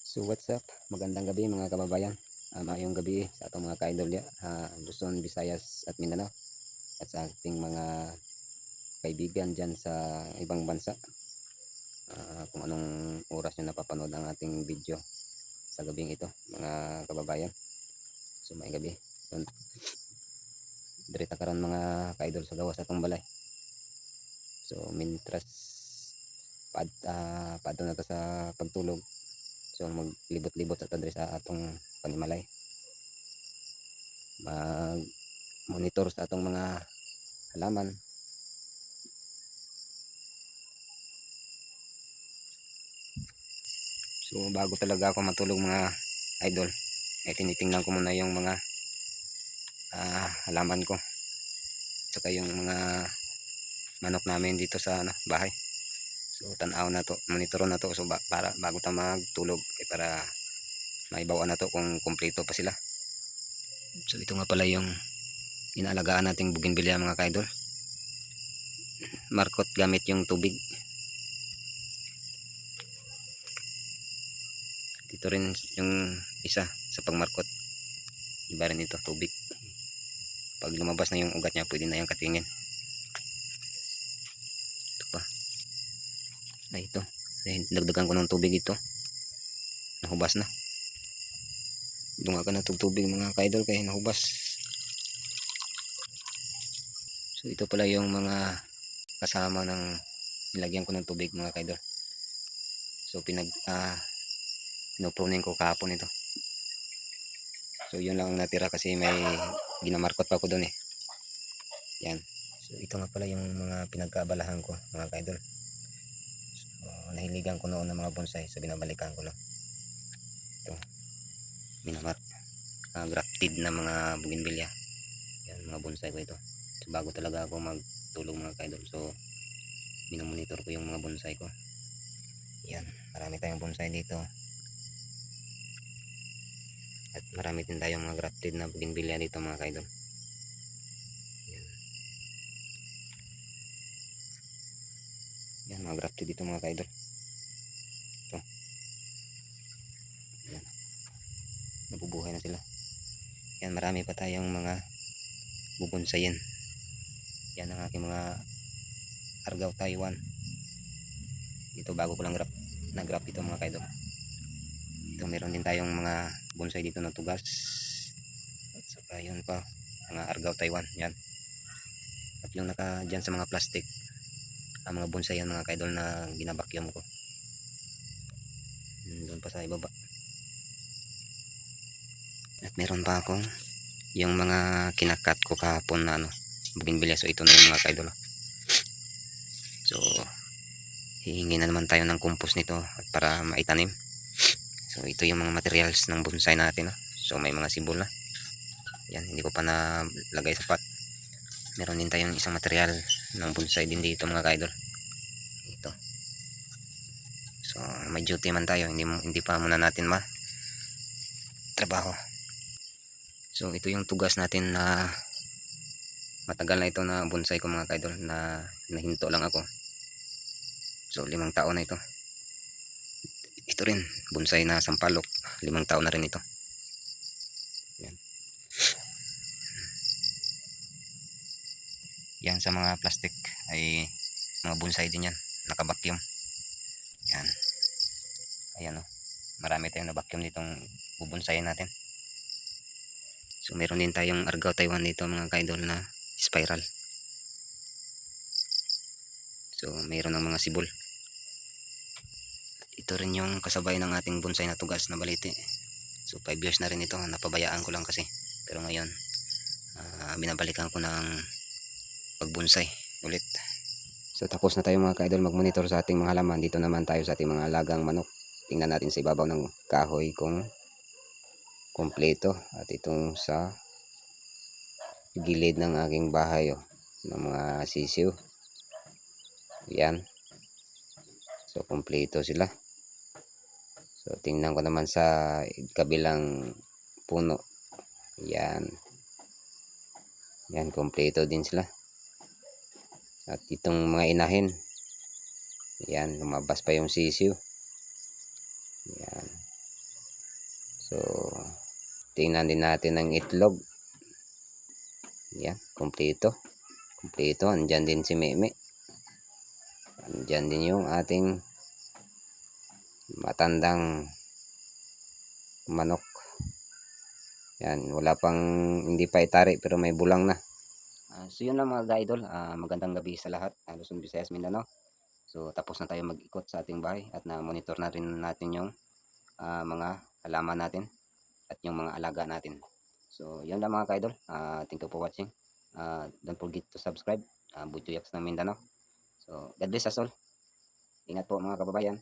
So what's up? Magandang gabi mga kababayan. Maayong gabi sa atong mga ka-idol ya, Luzon, Visayas at Mindanao at sa ating mga kaibigan dyan sa ibang bansa. Kung anong oras nyo napapanood ang ating video sa gabing ito mga kababayan. So may gabi. So, direta karon mga ka-idol sa gawas atong balay. So mintras paadto na to sa pagtulog. So maglibot-libot sa tadre sa atong panimalay. Mag monitor sa atong mga halaman. So bago talaga ako matulog mga idol, tinitingnan ko muna yung mga halaman ko saka yung mga manok namin dito sa bahay. So tanaw na to, monitor na to, so para bago ta magtulog para maibawan na to kung kumpleto pa sila. So ito nga pala yung inaalagaan nating bougainvillea mga ka-idol. Markot gamit yung tubig. Dito rin yung isa sa pagmarkot, iba rin ito tubig. Pag lumabas na yung ugat niya, pwede na yung katingin. Ito pa ay ito, dagdagan ko ng tubig ito, nahubas na. Dunga ka na tubig mga ka-idol kaya nahubas. So ito pala yung mga kasama ng nilagyan ko ng tubig mga ka-idol. So pinopruning ko kahapon ito. So yun lang ang natira kasi may ginamarkot pa ako doon yan. So ito nga pala yung mga pinagkaabalahan ko mga ka-idol. So nahiligan ko noon ng mga bonsai, so binabalikan ko lang ito, grafted na mga bougainvillea. Yan mga bonsai ko ito. So bago talaga ako magtulog mga ka-idol, so minomonitor ko yung mga bonsai ko. Yan, marami tayong bonsai dito at marami din tayong mga grafted na bougainvillea dito mga ka-idol. Yan mga grafted dito mga ka-idol. Ito, yan, nabubuhay na sila. Yan, marami pa tayong mga bubonsayin. Yan ang aking mga Argao Taiwan. Ito bago ko lang na-grap ito mga ka-idol. Ito meron din tayong mga bonsai dito na tugas. At saka yun pa, mga Argao Taiwan. Yan. At yung naka dyan sa mga plastic, ang mga bonsai yan mga ka-idol na ginabakyum ko. Doon pa sa ibaba. At meron pa akong yung mga kinakat ko kahapon na bougainvillea. So ito na yung mga ka-idol. So hihingi na naman tayo ng compost nito at para maitanim. So ito yung mga materials ng bonsai natin. So may mga sibol na. Yan, hindi ko pa nalagay sa pot. Meron din tayong isang material ng bonsai din dito mga ka-idol. Ito. So may duty man tayo, hindi pa muna natin trabaho. So ito yung tugas natin na matagal na ito na bonsai ko mga ka-idol, na nahinto lang ako. So 5 taon na ito. Ito rin, bonsai na sampalok, 5 taon na rin ito. Yan. Yan sa mga plastic ay mga bonsai din yan, nakabakyum. Yan. Ayan marami tayong nabakyum ditong bubonsayin natin. So meron din tayong Argao Taiwan dito mga ka-idol na spiral. So mayroon ng mga sibol. Ito rin yung kasabay ng ating bonsai na tugas na baliti. So 5 years na rin ito, napabayaan ko lang kasi. Pero ngayon binabalikan ko ng pagbonsai ulit. So tapos na tayo mga ka-idol magmonitor sa ating mga halaman. Dito naman tayo sa ating mga alagang manok. Tingnan natin sa ibabaw ng kahoy kung kompleto. At itong sa gilid ng aking bahay ng mga sisiw. Yan. So kompleto sila. So tingnan ko naman sa kabilang puno. Yan. Yan, kompleto din sila. At itong mga inahin. Yan, lumabas pa yung sisiw. Yan. So tingnan din natin ang itlog. Yan, kumpleto. Kumpleto. Andyan din si Meme. Andyan din yung ating matandang manok. Yan, wala pang, hindi pa itari pero may bulang na. So yun lang mga ka-idol. Magandang gabi sa lahat. Luzon, Visayas, Mindanao. So tapos na tayo mag-ikot sa ating bahay at na-monitor na rin natin yung mga halaman natin at yung mga alaga natin. So yun lang mga ka-idol. Thank you for watching. Don't forget to subscribe. Bujoyaks ng Mindanao. So God bless us all. Ingat po mga kababayan.